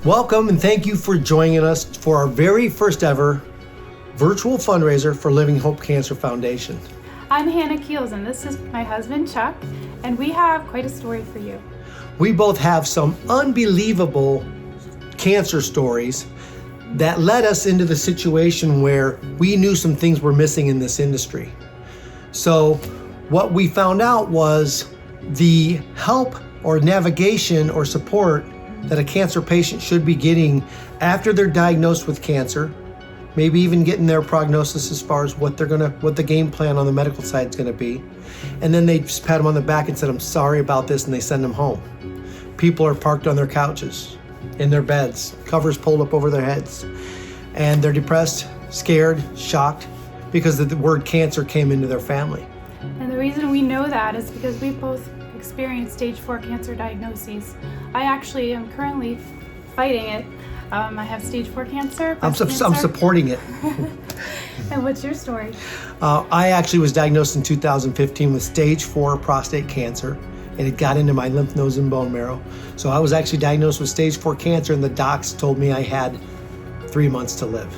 Welcome and thank you for joining us for our very first ever virtual fundraiser for Living Hope Cancer Foundation. I'm Hannah Keels and this is my husband Chuck, and we have quite a story for you. We both have some unbelievable cancer stories that led us into the situation where we knew some things were missing in this industry. So what we found out was the help or navigation or support that a cancer patient should be getting after they're diagnosed with cancer, maybe even getting their prognosis as far as what the game plan on the medical side is gonna be. And then they just pat them on the back and said, I'm sorry about this, and they send them home. People are parked on their couches, in their beds, covers pulled up over their heads. And they're depressed, scared, shocked, because the word cancer came into their family. And the reason we know that is because we both experienced stage 4 cancer diagnoses. I actually am currently fighting it. I have stage 4 cancer. I'm supporting it. And what's your story? I actually was diagnosed in 2015 with stage 4 prostate cancer, and it got into my lymph nodes and bone marrow. So I was actually diagnosed with stage 4 cancer, and the docs told me I had 3 months to live.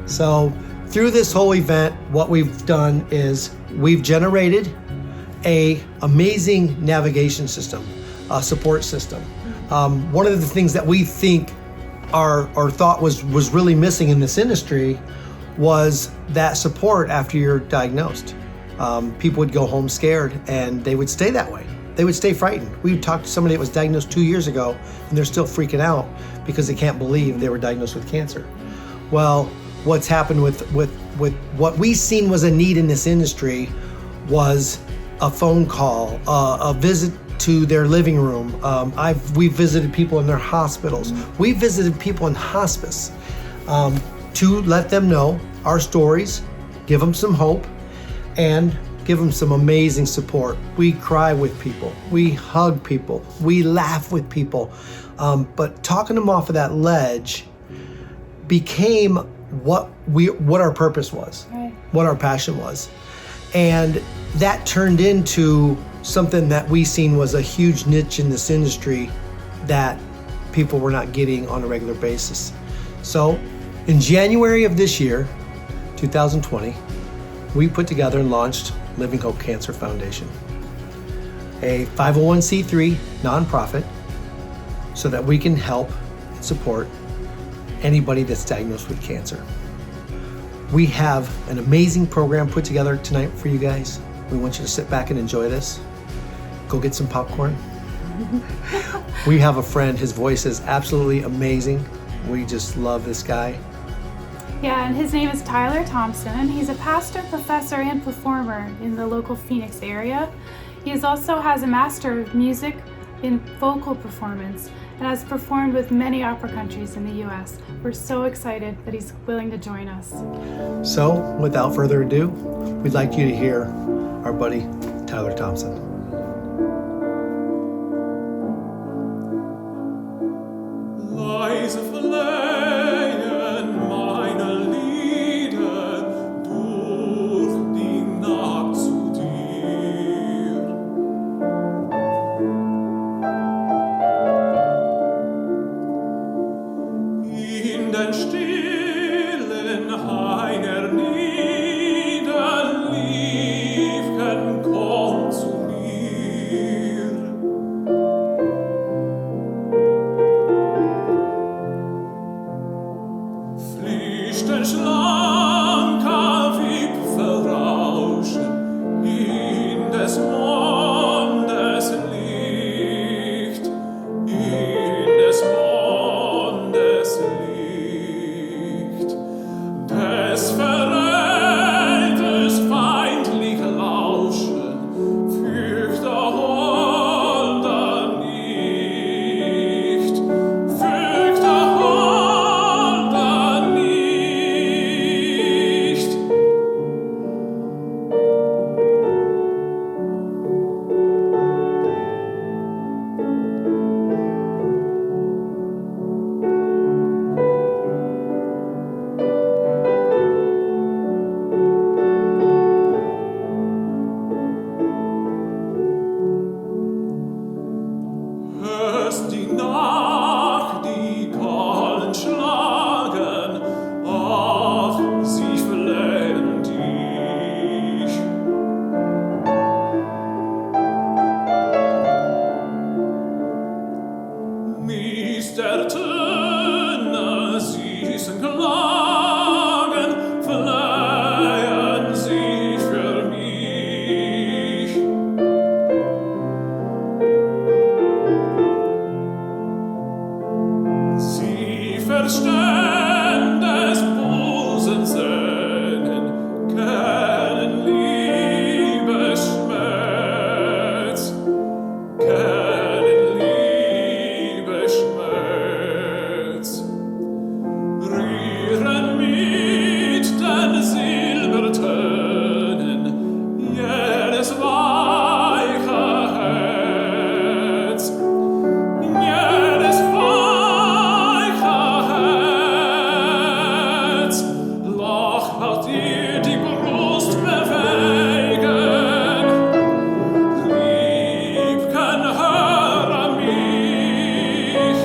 So through this whole event, what we've done is we've generated a amazing navigation system, a support system. One of the things that we think our thought was really missing in this industry was that support after you're diagnosed. People would go home scared and they would stay that way. They would stay frightened. We talked to somebody that was diagnosed 2 years ago and they're still freaking out because they can't believe they were diagnosed with cancer. Well, what's happened with what we seen was a need in this industry was a phone call, a visit to their living room. We've visited people in their hospitals. We visited people in hospice to let them know our stories, give them some hope, and give them some amazing support. We cry with people, we hug people, we laugh with people, but talking them off of that ledge became what our purpose was, right. What our passion was. And that turned into something that we seen was a huge niche in this industry that people were not getting on a regular basis. So in January of this year, 2020, we put together and launched Living Hope Cancer Foundation, a 501c3 nonprofit, so that we can help and support anybody that's diagnosed with cancer. We have an amazing program put together tonight for you guys. We want you to sit back and enjoy this. Go get some popcorn, We have a friend, his voice is absolutely amazing. We just love this guy. Yeah, and his name is Tyler Thompson. He's a pastor, professor, and performer in the local Phoenix area. He also has a Master of Music in Vocal Performance and has performed with many opera countries in the U.S. We're so excited that he's willing to join us. So, without further ado, we'd like you to hear our buddy Tyler Thompson. Leise verleihen meine Lieder durch die Nacht zu dir. In den stillen Hainer niederliegen, komm zu mir. Flüchten schlanker Wipfel rauschen in des Mondes Licht, in des Mondes Licht, des Verräters feindliche Lauschen, fürchte Holder nicht, fürchte Holder nicht. Hörst die Nacht, die Gallen schlagen, ach, sie verleihen dich. Mister Töne, süßen Klagen, verleihen sie für mich. Sie verstehen des Busens Sehnen, kennen Liebesschmerz, kennen Liebesschmerz. Rühren mit den Silbertönen jedes weiche Herz, jedes weiche Herz. Lach hat dir die Brust bewegen, Liebchen, höre mich,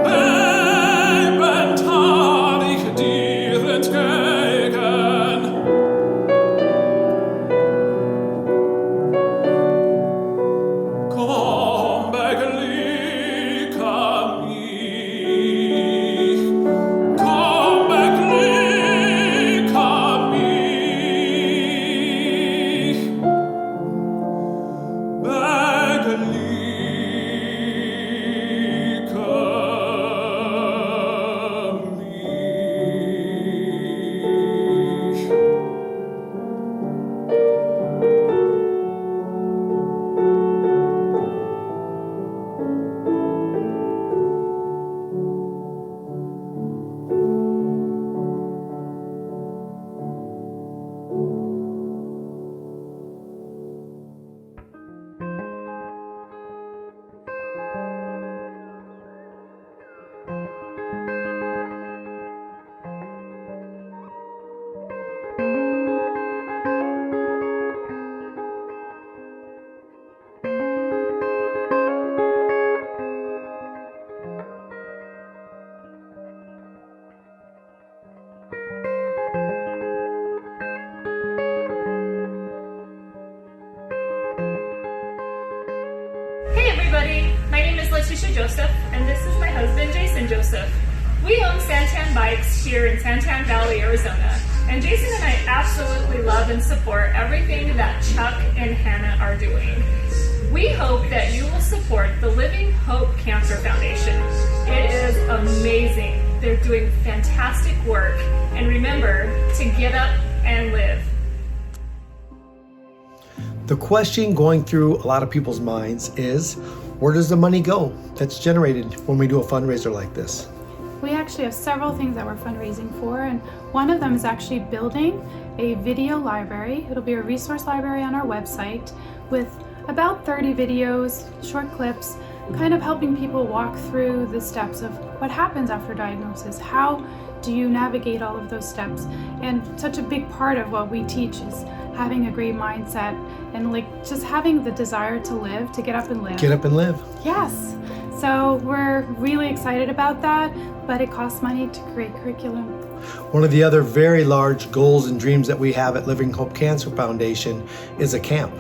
bebend tar ich dir entgegen. Komm, beglücke mich, komm, beglücke mich, beglücke mich. Hey everybody, my name is Letitia Joseph, and this is my husband Jason Joseph. We own Santan Bikes here in Santan Valley, Arizona, and Jason and I absolutely love and support everything that Chuck and Hannah are doing. We hope that you will support support the Living Hope Cancer Foundation. It is amazing. They're doing fantastic work. And remember to get up and live. The question going through a lot of people's minds is, where does the money go that's generated when we do a fundraiser like this? We actually have several things that we're fundraising for, and one of them is actually building a video library. It'll be a resource library on our website with about 30 videos, short clips, kind of helping people walk through the steps of what happens after diagnosis. How do you navigate all of those steps? And such a big part of what we teach is having a great mindset and just having the desire to live, to get up and live. Get up and live. Yes. So we're really excited about that, but it costs money to create curriculum. One of the other very large goals and dreams that we have at Living Hope Cancer Foundation is a camp,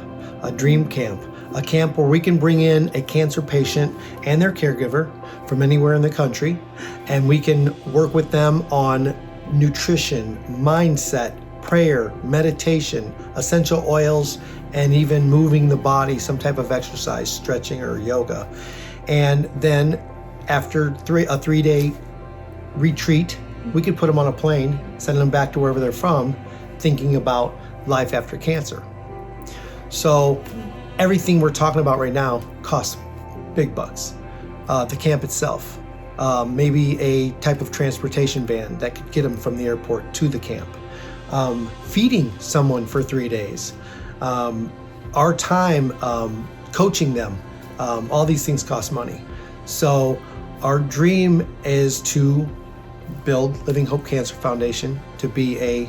a dream camp, a camp where we can bring in a cancer patient and their caregiver from anywhere in the country, and we can work with them on nutrition, mindset, prayer, meditation, essential oils, and even moving the body, some type of exercise, stretching or yoga. And then after a 3-day retreat, we could put them on a plane, send them back to wherever they're from, thinking about life after cancer. So everything we're talking about right now costs big bucks. The camp itself, maybe a type of transportation van that could get them from the airport to the camp, feeding someone for 3 days, our time coaching them, all these things cost money. So our dream is to build Living Hope Cancer Foundation to be a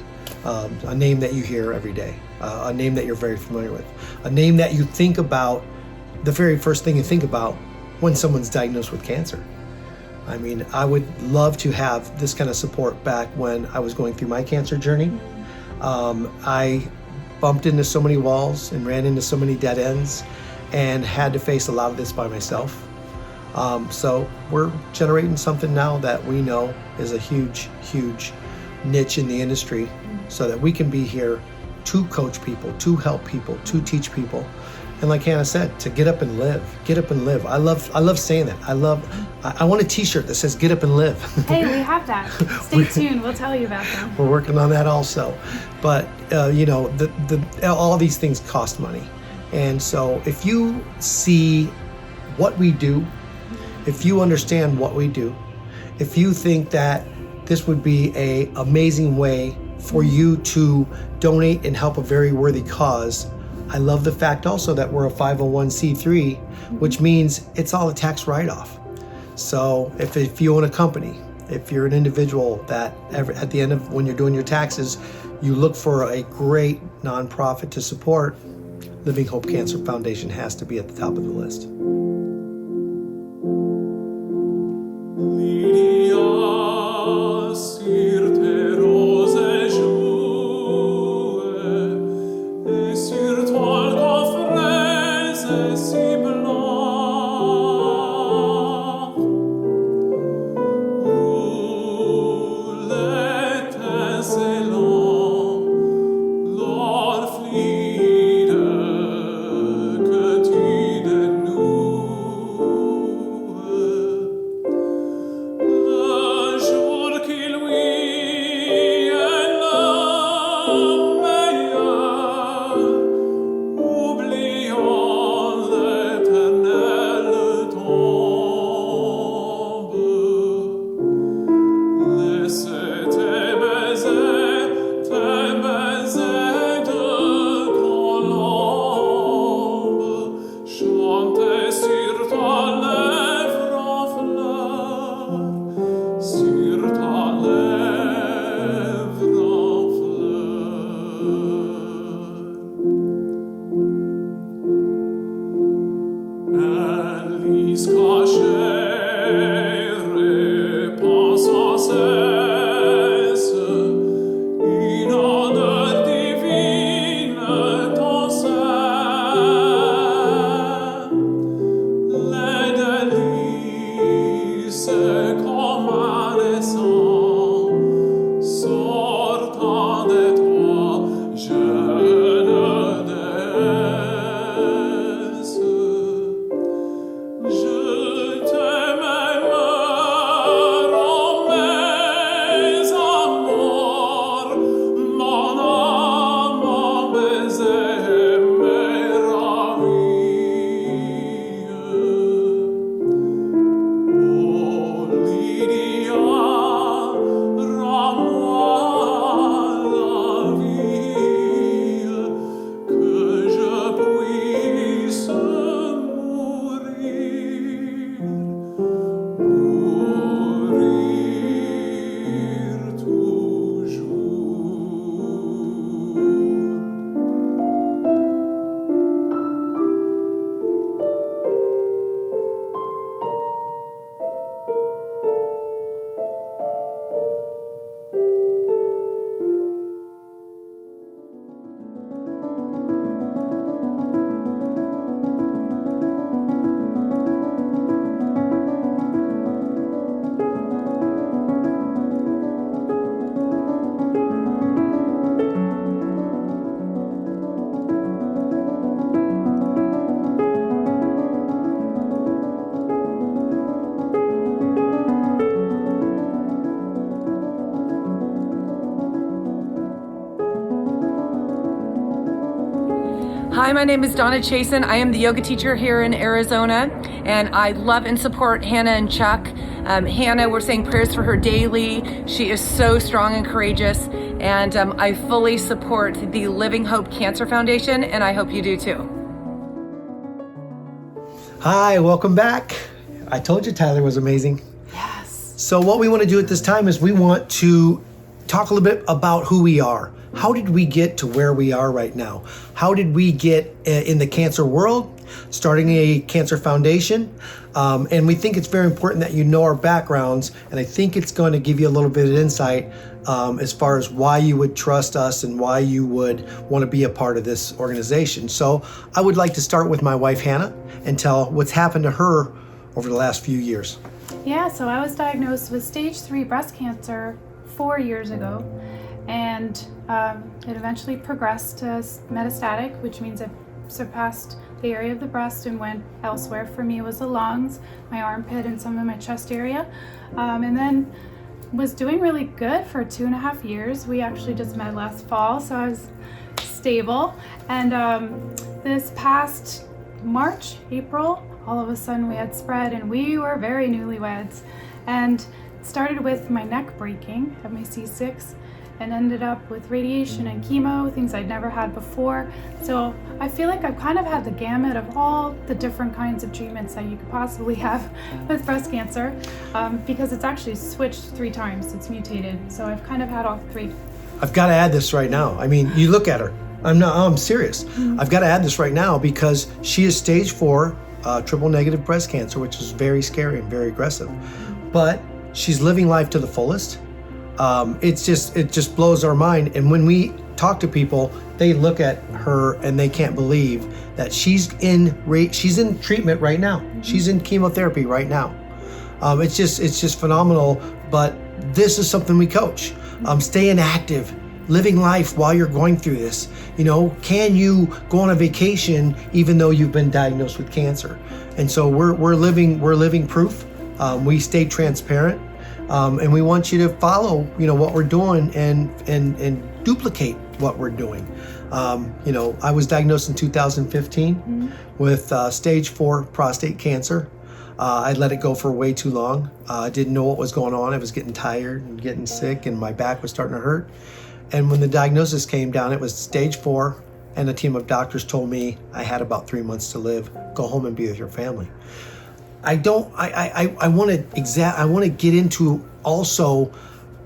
name that you hear every day, a name that you're very familiar with, a name that you think about, the very first thing you think about when someone's diagnosed with cancer. I mean, I would love to have this kind of support back when I was going through my cancer journey. I bumped into so many walls and ran into so many dead ends and had to face a lot of this by myself. So we're generating something now that we know is a huge, huge niche in the industry so that we can be here to coach people, to help people, to teach people. And like Hannah said, to get up and live, get up and live. I love saying that. I want a t-shirt that says get up and live. Hey, we have that. Stay tuned, we'll tell you about them. We're working on that also. But all these things cost money. And so if you see what we do, if you understand what we do, if you think that this would be an amazing way for you to donate and help a very worthy cause, I love the fact also that we're a 501c3, which means it's all a tax write-off. So if you own a company, if you're an individual that at the end of when you're doing your taxes, you look for a great nonprofit to support, Living Hope Cancer Foundation has to be at the top of the list. my name is Donna Chasen. I am the yoga teacher here in Arizona, and I love and support Hannah and Chuck. Hannah, we're saying prayers for her daily. She is so strong and courageous, and I fully support the Living Hope Cancer Foundation, and I hope you do too. Hi, welcome back. I told you Tyler was amazing. Yes. So what we want to do at this time is we want to talk a little bit about who we are. How did we get to where we are right now? How did we get in the cancer world, starting a cancer foundation? And we think it's very important that you know our backgrounds, and I think it's going to give you a little bit of insight as far as why you would trust us and why you would want to be a part of this organization. So I would like to start with my wife, Hannah, and tell what's happened to her over the last few years. Yeah, so I was diagnosed with stage 3 breast cancer 4 years ago, and it eventually progressed to metastatic, which means it surpassed the area of the breast and went elsewhere. For me, it was the lungs, my armpit, and some of my chest area, and then was doing really good for 2.5 years. We actually just met last fall, so I was stable, and this past March, April, all of a sudden we had spread, and we were very newlyweds, and started with my neck breaking at my C6 and ended up with radiation and chemo, things I'd never had before. So I feel like I've kind of had the gamut of all the different kinds of treatments that you could possibly have with breast cancer, because it's actually switched 3 times, it's mutated. So I've kind of had all 3. I've got to add this right now. I mean, you look at her. I'm serious. I've got to add this right now because she is stage 4 triple negative breast cancer, which is very scary and very aggressive. But she's living life to the fullest. It just blows our mind. And when we talk to people, they look at her and they can't believe that she's in treatment right now. She's in chemotherapy right now. It's just phenomenal. But this is something we coach. Staying active, living life while you're going through this. You know, can you go on a vacation even though you've been diagnosed with cancer? And so we're living proof. We stay transparent. And we want you to follow, what we're doing and duplicate what we're doing. I was diagnosed in 2015 with stage 4 prostate cancer. I let it go for way too long. I didn't know what was going on. I was getting tired and getting sick, and my back was starting to hurt. And when the diagnosis came down, it was stage 4, and a team of doctors told me I had about 3 months to live. Go home and be with your family. I want to get into also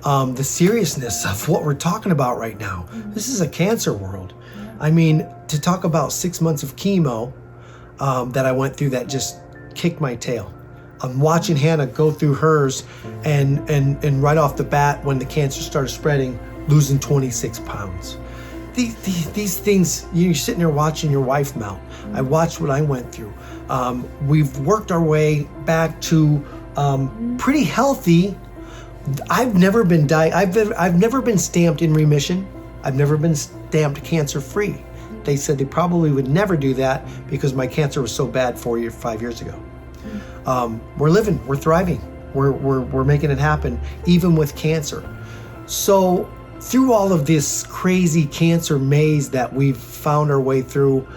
the seriousness of what we're talking about right now. This is a cancer world. I mean, to talk about 6 months of chemo that I went through that just kicked my tail. I'm watching Hannah go through hers and right off the bat, when the cancer started spreading, losing 26 pounds. These things, you're sitting there watching your wife melt. I watched what I went through. We've worked our way back to pretty healthy. I've never been I've never been stamped in remission. I've never been stamped cancer free. They said they probably would never do that because my cancer was so bad 5 years ago. We're living, we're thriving, we're making it happen, even with cancer. So through all of this crazy cancer maze that we've found our way through,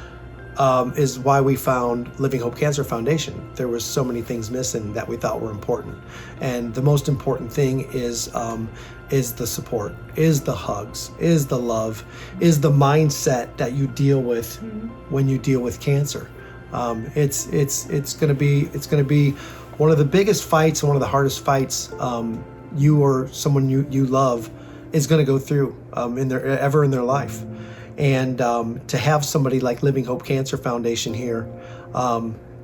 is why we found Living Hope Cancer Foundation. There was so many things missing that we thought were important. And the most important thing is the support, is the hugs, is the love, is the mindset that you deal with when you deal with cancer. It's going to be one of the biggest fights and one of the hardest fights you or someone you love is going to go through in their life. And to have somebody like Living Hope Cancer Foundation here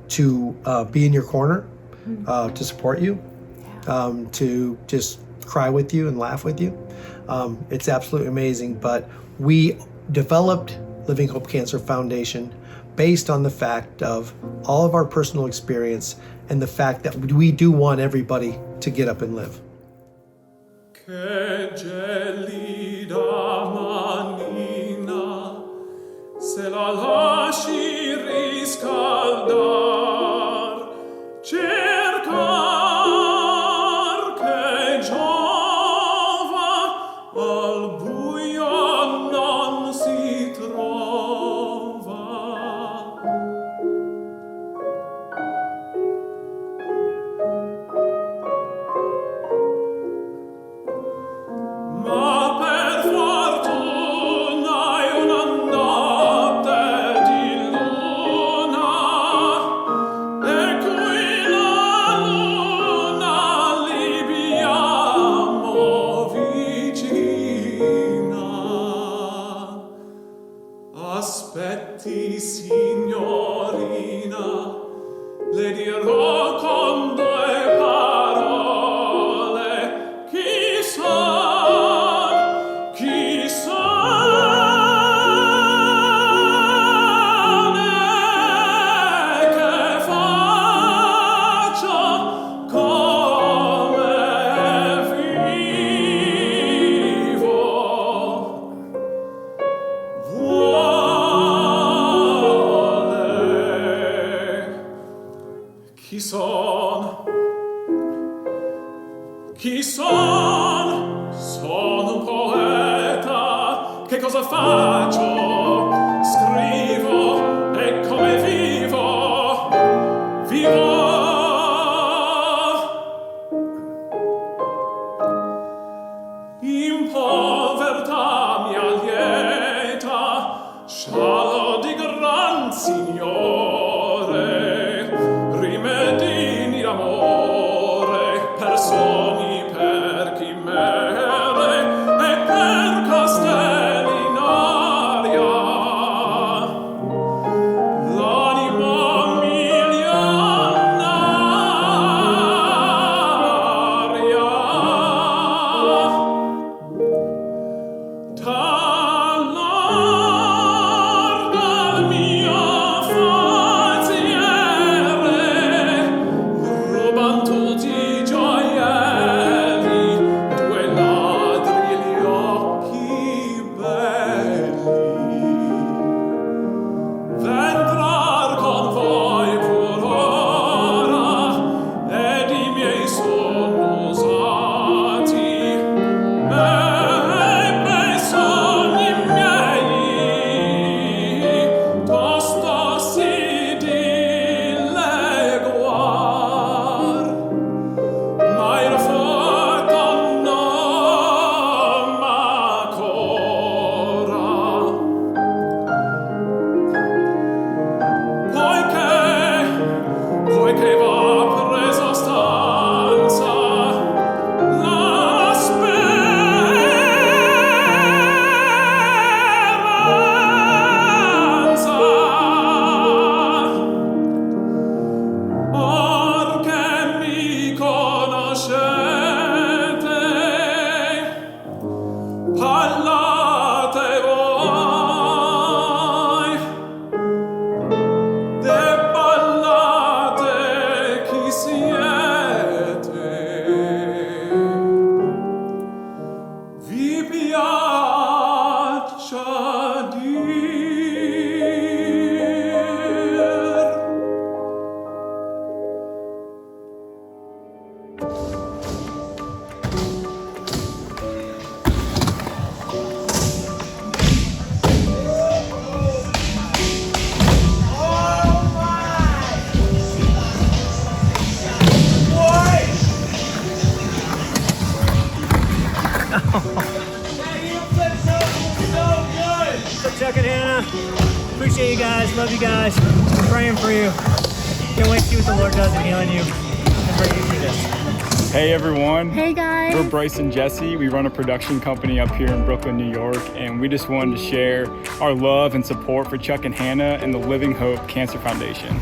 to be in your corner, to support you, to just cry with you and laugh with you, it's absolutely amazing. But we developed Living Hope Cancer Foundation based on the fact of all of our personal experience and the fact that we do want everybody to get up and live. Che gelida manina, se la lasci riscaldar, cercar che giova, al buio non si trova. le dirò con due parole, chi son, chi son, e che faccio come vivo. Chi son? Chi son? Sono un poeta. Che cosa faccio? Scrivo e come vivo? Vivo. In povertà mi allieta, scialo di gran signore, rimedini d'amore, personi per chimere e per castelli in aria. L'anima milionaria. T'allarga il mio forziere, ruban tutti i gioielli, due ladri gli occhi belli. V'entrar con voi pur ora, ed i miei sono usati, e bei sogni miei, tosto si dileguar, ma il fuoco non m'ancora. Poiché va preso stanza la speranza, or che mi conoscete, parlate voi, deballate chi siete. Vi piaccia dir. Chuck and Hannah, appreciate you guys, love you guys, praying for you. Can't wait to see what the Lord does in healing you. And pray you through this. Hey everyone. Hey guys. We're Bryce and Jesse. We run a production company up here in Brooklyn, New York, and we just wanted to share our love and support for Chuck and Hannah and the Living Hope Cancer Foundation.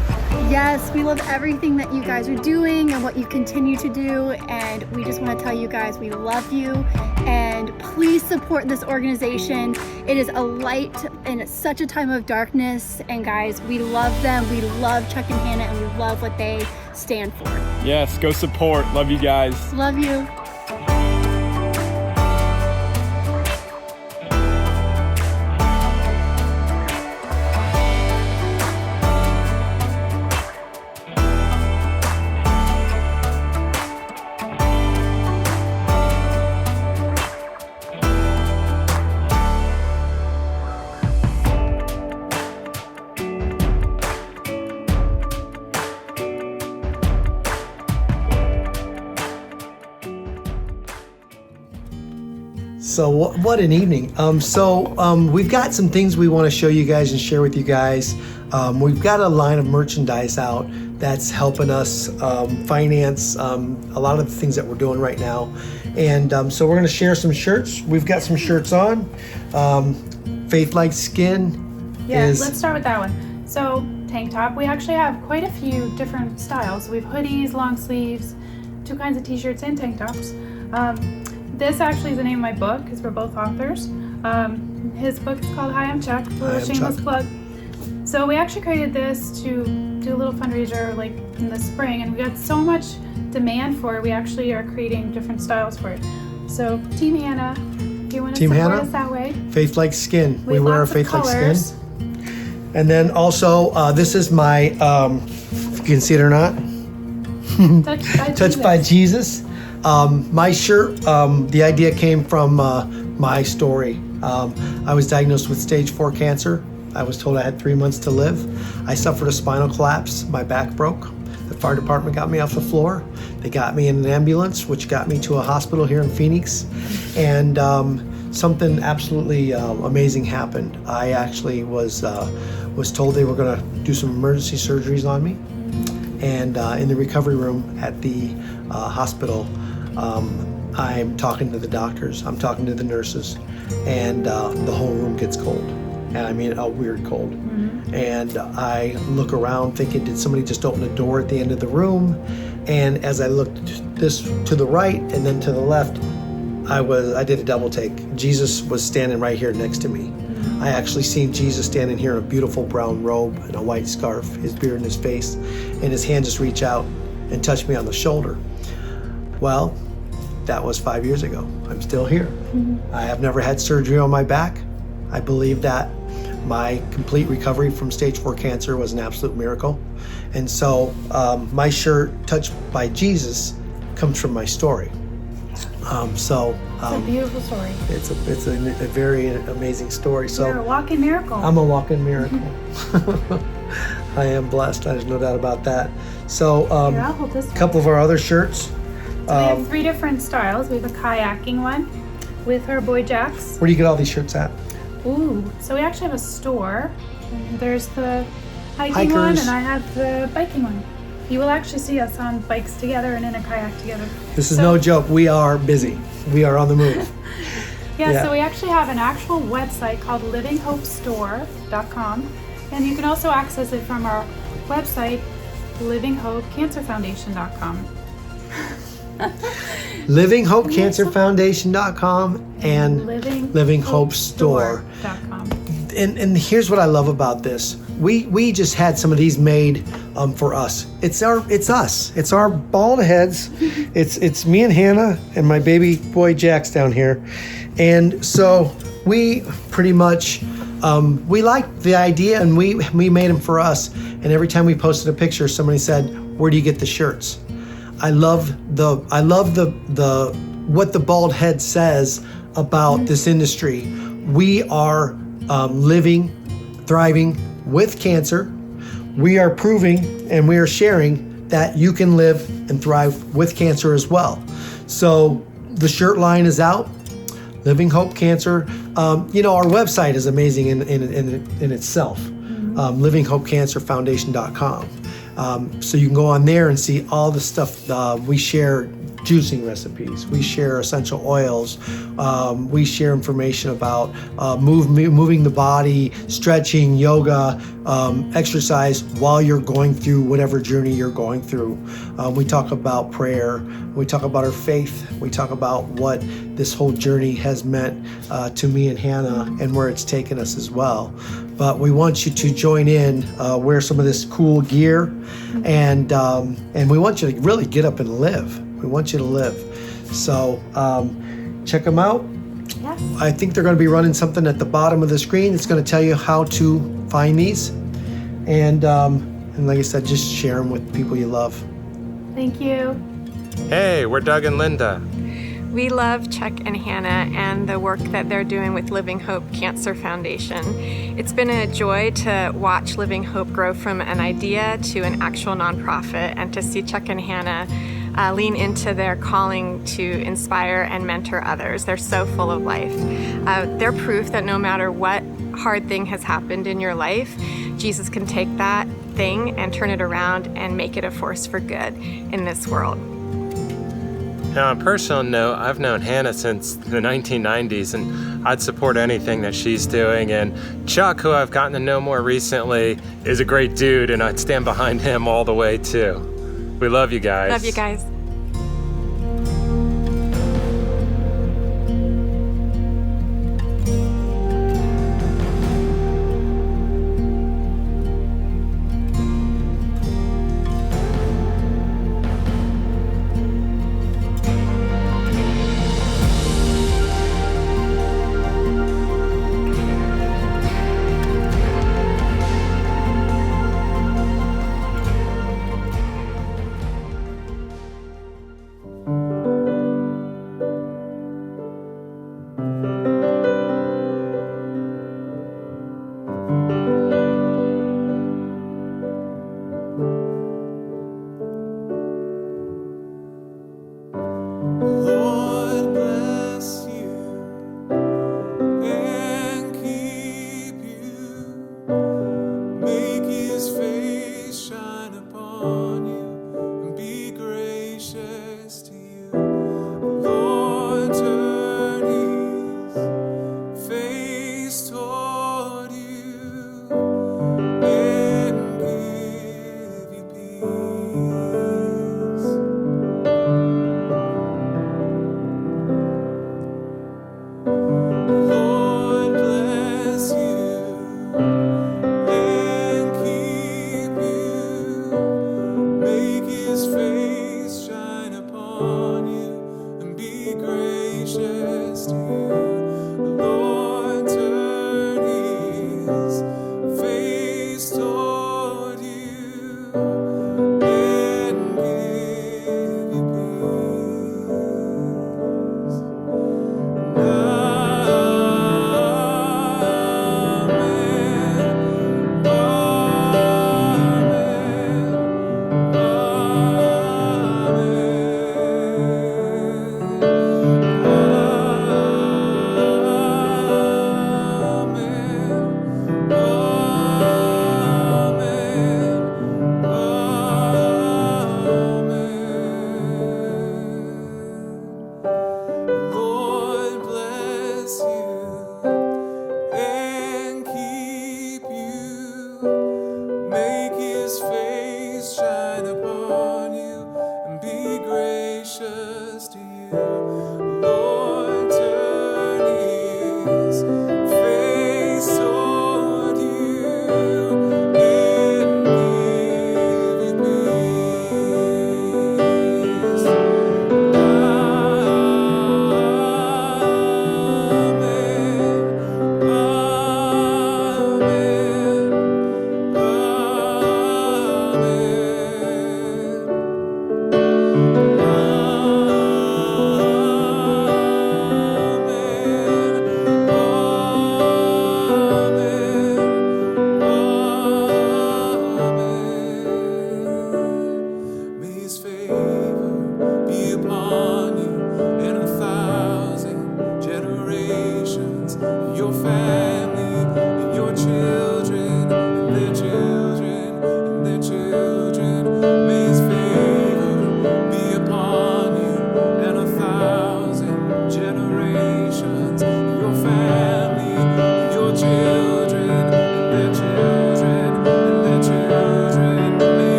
Yes, we love everything that you guys are doing and what you continue to do, and we just want to tell you guys we love you, and please support this organization. It is a light in such a time of darkness, and guys, we love them. We love Chuck and Hannah, and we love what they stand for. Yes, go support. Love you guys. Love you. So what an evening. We've got some things we want to show you guys and share with you guys. We've got a line of merchandise out that's helping us finance a lot of the things that we're doing right now. And so we're going to share some shirts. We've got some shirts on. Faith Like Skin Yeah, is... let's start with that one. So tank top. We actually have quite a few different styles. We have hoodies, long sleeves, 2 kinds of t-shirts and tank tops. This actually is the name of my book because we're both authors. His book is called Hi, I'm Chuck, a little shameless plug. So we actually created this to do a little fundraiser like in the spring, and we got so much demand for it, we actually are creating different styles for it. So Team Hannah, if you want to support us that way. Faith Like Skin. We wear our Faith Like colors. Skin. And then also, this is my, if you can see it or not, Touched by Jesus. My shirt, the idea came from my story. I was diagnosed with stage 4 cancer. I was told I had 3 months to live. I suffered a spinal collapse. My back broke. The fire department got me off the floor. They got me in an ambulance, which got me to a hospital here in Phoenix. And something absolutely amazing happened. I actually was told they were going to do some emergency surgeries on me. And in the recovery room at the hospital, I'm talking to the doctors, I'm talking to the nurses, and the whole room gets cold. And I mean a weird cold. Mm-hmm. And I look around thinking, did somebody just open a door at the end of the room? And as I looked this to the right and then to the left, I did a double take. Jesus was standing right here next to me. I actually seen Jesus standing here in a beautiful brown robe and a white scarf, his beard in his face, and his hand just reach out and touch me on the shoulder. Well, that was 5 years ago. I'm still here. Mm-hmm. I have never had surgery on my back. I believe that my complete recovery from stage 4 cancer was an absolute miracle. And so my shirt, Touched by Jesus, comes from my story. It's a beautiful story. It's a very amazing story. So you're a walking miracle. I'm a walking miracle. I am blessed. There's no doubt about that. So a couple of our other shirts. So we have 3 different styles. We have a kayaking one with our boy Jacks. Where do you get all these shirts at? Ooh, so we actually have a store. There's the hiking one, and I have the biking one. You will actually see us on bikes together and in a kayak together. This is no joke. We are busy. We are on the move. Yeah, so we actually have an actual website called livinghopestore.com, and you can also access it from our website, livinghopecancerfoundation.com. livinghopecancerfoundation.com and livinghopestore.com. And here's what I love about this. We just had some of these made for us. It's us. It's our bald heads. It's me and Hannah and my baby boy Jax down here. And so we pretty much we liked the idea, and we made them for us. And every time we posted a picture, somebody said, "Where do you get the shirts?" I love what the bald head says about this industry. We are living, thriving with cancer. We are proving and we are sharing that you can live and thrive with cancer as well. So the shirt line is out, Living Hope Cancer. Our website is amazing in itself, livinghopecancerfoundation.com. So you can go on there and see all the stuff. We share juicing recipes. We share essential oils. We share information about moving the body, stretching, yoga, exercise while you're going through whatever journey you're going through. We talk about prayer. We talk about our faith. We talk about what this whole journey has meant to me and Hannah and where it's taken us as well. But we want you to join in, wear some of this cool gear, and we want you to really get up and live. We want you to live. So check them out. Yes. I think they're going to be running something at the bottom of the screen. It's going to tell you how to find these. And like I said, just share them with people you love. Thank you. Hey, we're Doug and Linda. We love Chuck and Hannah and the work that they're doing with Living Hope Cancer Foundation. It's been a joy to watch Living Hope grow from an idea to an actual nonprofit, and to see Chuck and Hannah lean into their calling to inspire and mentor others. They're so full of life. They're proof that no matter what hard thing has happened in your life, Jesus can take that thing and turn it around and make it a force for good in this world. Now, on a personal note, I've known Hannah since the 1990s, and I'd support anything that she's doing. And Chuck, who I've gotten to know more recently, is a great dude, and I'd stand behind him all the way, too. We love you guys. Love you guys. Lord bless you and keep you. Make his face shine upon you and be gracious to you. Lord turn his face toward you and give you peace. Lord bless you and keep you. Make his face shine upon you and be gracious to you. Lord turn his face toward you and give you peace. Lord bless you and keep you. Make his face shine upon you and be gracious to you. Lord turn his face toward you and give you peace. Amen.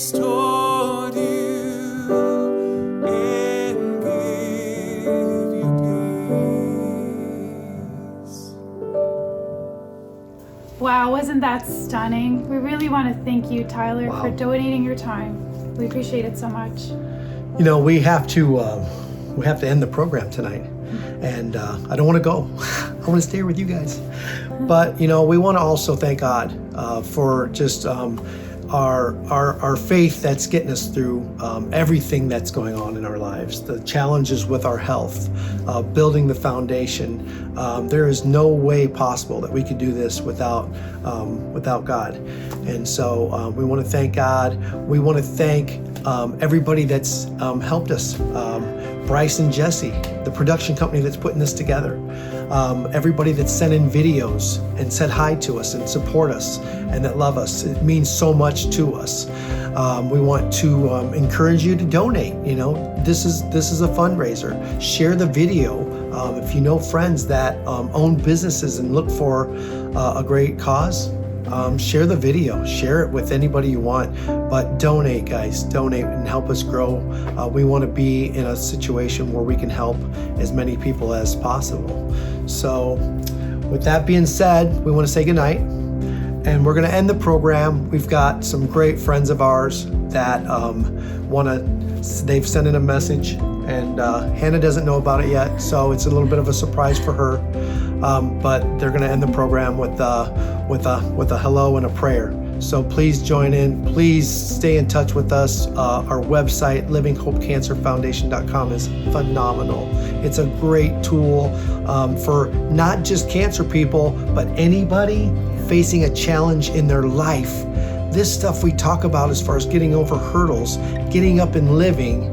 restored you and gave you peace. Wow, wasn't that stunning? We really want to thank you, Tyler, Wow. for donating your time. We appreciate it so much. You know, we have to end the program tonight, and I don't want to go. I want to stay here with you guys. But you know, we want to also thank God for just our faith that's getting us through everything that's going on in our lives, the challenges with our health, building the foundation. There is no way possible that we could do this without God. And so we want to thank God. We want to thank everybody that's helped us. Bryce and Jesse, the production company that's putting this together. Everybody that sent in videos and said hi to us and support us and that love us. It means so much to us. We want to encourage you to donate. You know, this is a fundraiser. Share the video. If you know friends that own businesses and look for a great cause, share the video. Share it with anybody you want. But donate, guys. Donate and help us grow. We want to be in a situation where we can help as many people as possible. So with that being said, we want to say goodnight. And we're going to end the program. We've got some great friends of ours that they've sent in a message, and Hannah doesn't know about it yet, so it's a little bit of a surprise for her. But they're going to end the program with a hello and a prayer. So please join in. Please stay in touch with us. Our website, livinghopecancerfoundation.com, is phenomenal. It's a great tool for not just cancer people, but anybody facing a challenge in their life. This stuff we talk about as far as getting over hurdles, getting up and living,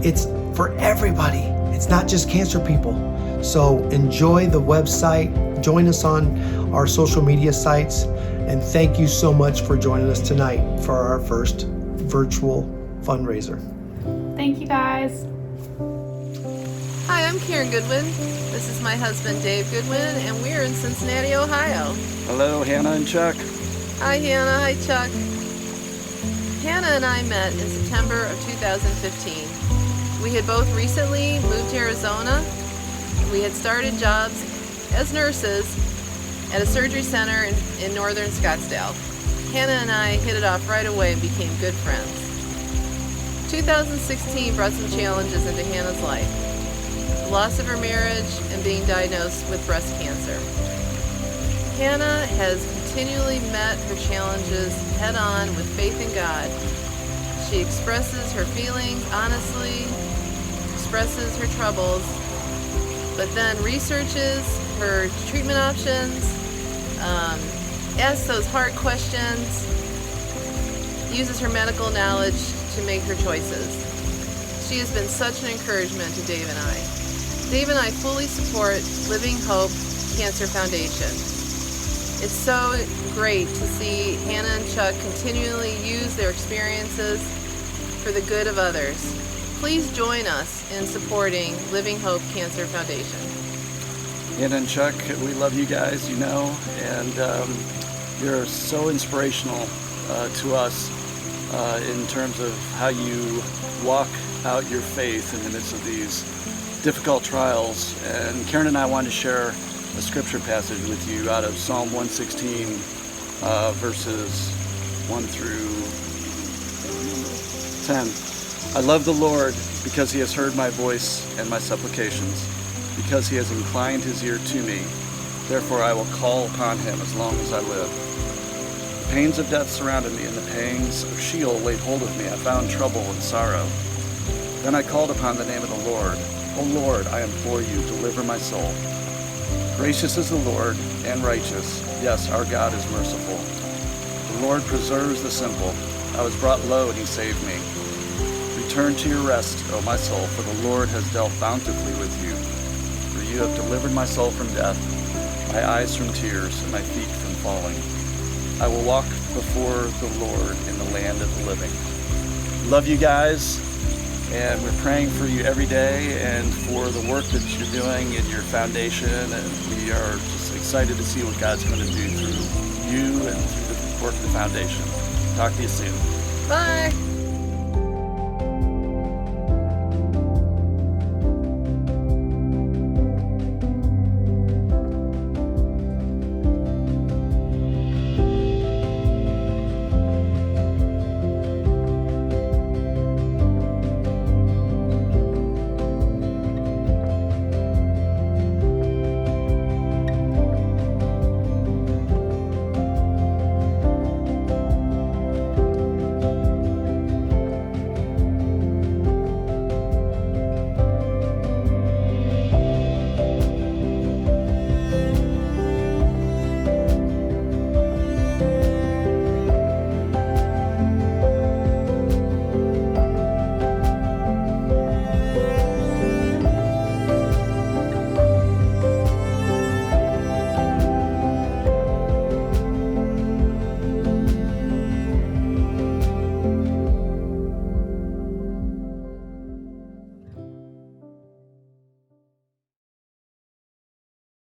it's for everybody. It's not just cancer people. So enjoy the website, join us on our social media sites, and thank you so much for joining us tonight for our first virtual fundraiser. Thank you, guys. Hi, I'm Karen Goodwin. This is my husband, Dave Goodwin, and we're in Cincinnati, Ohio. Hello, Hannah and Chuck. Hi, Hannah. Hi, Chuck. Hannah and I met in September of 2015. We had both recently moved to Arizona. We had started jobs as nurses at a surgery center in northern Scottsdale. Hannah and I hit it off right away and became good friends. 2016 brought some challenges into Hannah's life. The loss of her marriage and being diagnosed with breast cancer. Hannah has continually met her challenges head on with faith in God. She expresses her feelings honestly, expresses her troubles, but then researches her treatment options, asks those hard questions, uses her medical knowledge to make her choices. She has been such an encouragement to Dave and I. Dave and I fully support Living Hope Cancer Foundation. It's so great to see Hannah and Chuck continually use their experiences for the good of others. Please join us in supporting Living Hope Cancer Foundation. Hannah and Chuck, we love you guys, you know, and you're so inspirational to us in terms of how you walk out your faith in the midst of these difficult trials. And Karen and I wanted to share a scripture passage with you out of Psalm 116, verses 1 through 10. I love the Lord because he has heard my voice and my supplications, because he has inclined his ear to me. Therefore I will call upon him as long as I live. The pains of death surrounded me, and the pangs of Sheol laid hold of me. I found trouble and sorrow. Then I called upon the name of the Lord. O Lord, I implore you, deliver my soul. Gracious is the Lord and righteous. Yes, our God is merciful. The Lord preserves the simple. I was brought low and he saved me. Return to your rest, O my soul, for the Lord has dealt bountifully with you. For you have delivered my soul from death, my eyes from tears, and my feet from falling. I will walk before the Lord in the land of the living. Love you guys, and we're praying for you every day and for the work that you're doing in your foundation, and we are just excited to see what God's going to do through you and through the work of the foundation. Talk to you soon.